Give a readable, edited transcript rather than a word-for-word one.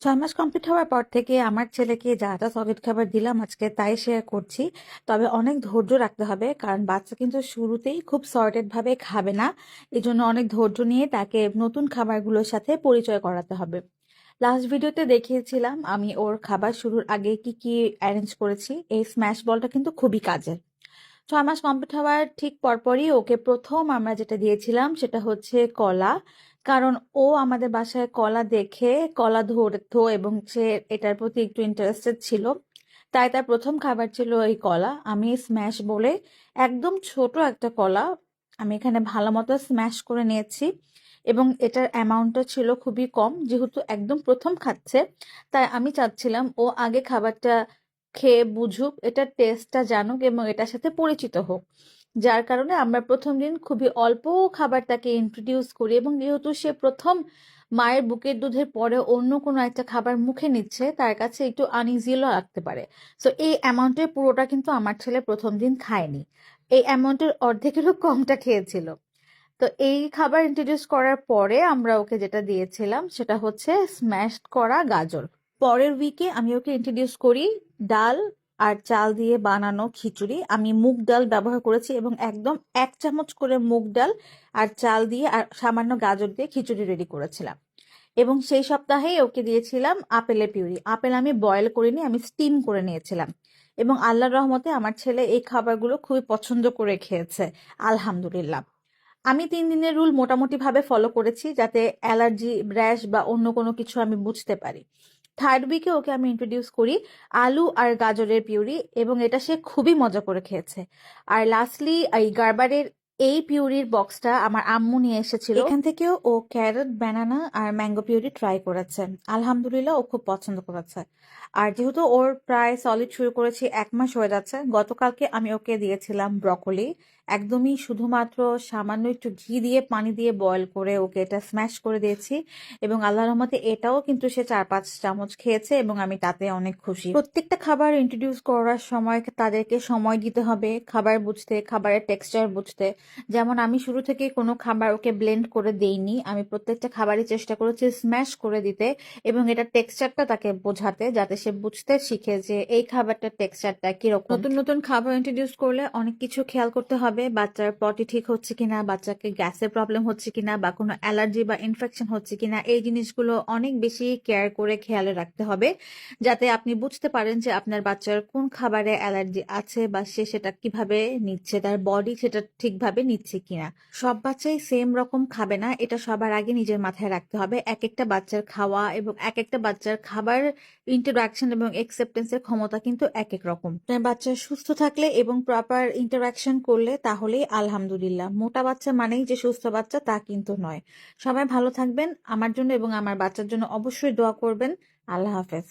6 মাস complete হওয়ার পর থেকে আমার ছেলেকে যা যা সলিড খাবার দিলাম আজকে তাই শেয়ার করছি। তবে অনেক ধৈর্য রাখতে হবে, কারণ বাচ্চা কিন্তু শুরুতেই খুব সর্টেড ভাবে খাবে না। এজন্য অনেক ধৈর্য নিয়ে তাকে নতুন খাবারগুলোর সাথে পরিচয় করাতে হবে। লাস্ট ভিডিওতে দেখিয়েছিলাম আমি ওর খাবার শুরুর আগে কি কি অ্যারেঞ্জ করেছি। এই স্ম্যাশ বলটা কিন্তু খুবই কাজের। 6 মাস কমপ্লিট হওয়ার ঠিক পরপরই ওকে প্রথম আমরা যেটা দিয়েছিলাম সেটা হচ্ছে কলা। কারণ ও আমাদের বাসায় কলা দেখে কলা ধরতো এবং সে এটার প্রতি একটু ইন্টারেস্টেড ছিল। তাই তার প্রথম খাবার ছিল এই কলা। আমি স্ম্যাশ বলে একদম ছোট একটা কলা আমি এখানে ভালো মতো স্ম্যাশ করে নিয়েছি, এবং এটার অ্যামাউন্টটা ছিল খুবই কম। যেহেতু একদম প্রথম খাচ্ছে, তাই আমি চাচ্ছিলাম ও আগে খাবারটা খেয়ে বুঝুক, এটার টেস্টটা জানুক এবং এটার সাথে পরিচিত হোক। যার কারণে আমরা প্রথম দিন খুবই অল্প খাবার তাকে ইন্ট্রোডিউস করি, এবং যেহেতু সে প্রথম মায়ের বুকের দুধের পরে অন্য কোনো একটা খাবার মুখে নিচ্ছে, তার কাছে একটু আনইজিও লাগতে পারে। সো এই অ্যামাউন্টের পুরোটা কিন্তু আমার ছেলে প্রথম দিন খায়নি, এই অ্যামাউন্টের অর্ধেকেরও কমটা খেয়েছিল। তো এই খাবার ইন্ট্রোডিউস করার পরে আমরা ওকে যেটা দিয়েছিলাম সেটা হচ্ছে স্ম্যাশ করা গাজর। পরের উইকে আমি ওকে ইন্ট্রোডিউস করি ডাল আর চাল দিয়ে বানানো খিচুড়ি। আমি মুগ ডাল ব্যবহার করেছি এবং একদম 1 চামচ করে মুগ ডাল আর চাল দিয়ে আর সামান্য গাজর দিয়ে খিচুড়ি রেডি করেছিলাম। এবং সেই সপ্তাহেই ওকে দিয়েছিলাম আপেলের পিউরি। আপেল আমি বয়েল করিনি, আমি স্টিম করে নিয়েছিলাম। এবং আল্লাহর রহমতে আমার ছেলে এই খাবারগুলো খুবই পছন্দ করে খেয়েছে, আলহামদুলিল্লাহ। আমি 3 দিনের রুল মোটামুটি ভাবে ফলো করেছি, যাতে অ্যালার্জি, র্যাশ বা অন্য কোনো কিছু আমি বুঝতে পারি। থার্ড উইকে ওকে আমি ইন্ট্রোডিউস করি আলু আর গাজরের পিউরি, এবং এটা সে খুবই মজা করে খেয়েছে। আর লাস্টলি এই গার্বারের এই পিউরির বক্সটা আমার আম্মু নিয়ে এসেছিল, এখান থেকেও ও ক্যারট, ব্যানানা আর ম্যাঙ্গো পিউরি ট্রাই করেছে। আলহামদুলিল্লাহ ও খুব পছন্দ করেছে। আর যেহেতু ওর প্রায় সলিড শুরু করেছি 1 মাস হয়ে যাচ্ছে, গতকালকে আমি ওকে দিয়েছিলাম ব্রকলি। একদমই শুধুমাত্র সামান্য একটু ঘি দিয়ে পানি দিয়ে বয়ল করে ওকে এটা স্ম্যাশ করে দিয়েছি, এবং আল্লাহর রহমতে এটাও কিন্তু সে 4-5 চামচ খেয়েছে এবং আমি তাতে অনেক খুশি। প্রত্যেকটা খাবার ইন্ট্রোডিউস করার সময় তাদেরকে সময় দিতে হবে খাবার বুঝতে, খাবারের টেক্সচার বুঝতে। যেমন আমি শুরু থেকে কোনো খাবার ওকে ব্লেন্ড করে দেইনি, আমি প্রত্যেকটা খাবারই চেষ্টা করেছি স্ম্যাশ করে দিতে এবং এটার টেক্সচারটা তাকে বোঝাতে, যাতে সে বুঝতে শিখে যে এই খাবারটার টেক্সচারটা কিরকম। নতুন নতুন খাবার ইন্ট্রোডিউস করলে অনেক কিছু খেয়াল করতে হবে, বাচ্চার পটি ঠিক হচ্ছে কিনা, বাচ্চাকে গ্যাসের প্রবলেম হচ্ছে কিনা, বা কোনো অ্যালার্জি বা ইনফেকশন হচ্ছে কিনা, এই জিনিসগুলো অনেক বেশি কেয়ার করে খেয়ালে রাখতে হবে, যাতে আপনি বুঝতে পারেন যে আপনার বাচ্চার কোন খাবারে অ্যালার্জি আছে বা সে সেটা কিভাবে নিচ্ছে, তার বডি সেটা ঠিকভাবে নিচ্ছে কিনা। সব বাচ্চাই সেম রকম খাবে না, এটা সবার আগে নিজের মাথায় রাখতে হবে। এক একটা বাচ্চার খাওয়া এবং এক একটা বাচ্চার খাবার ইন্টারাকশন এবং একসেপ্টেন্সের ক্ষমতা কিন্তু এক এক রকম। আপনার বাচ্চা সুস্থ থাকলে এবং প্রপার ইন্টারাকশন করলে তাহলেই আলহামদুলিল্লাহ। মোটা বাচ্চা মানেই যে সুস্থ বাচ্চা তা কিন্তু নয়। সবাই ভালো থাকবেন, আমার জন্য এবং আমার বাচ্চার জন্য অবশ্যই দোয়া করবেন। আল্লাহ হাফেজ।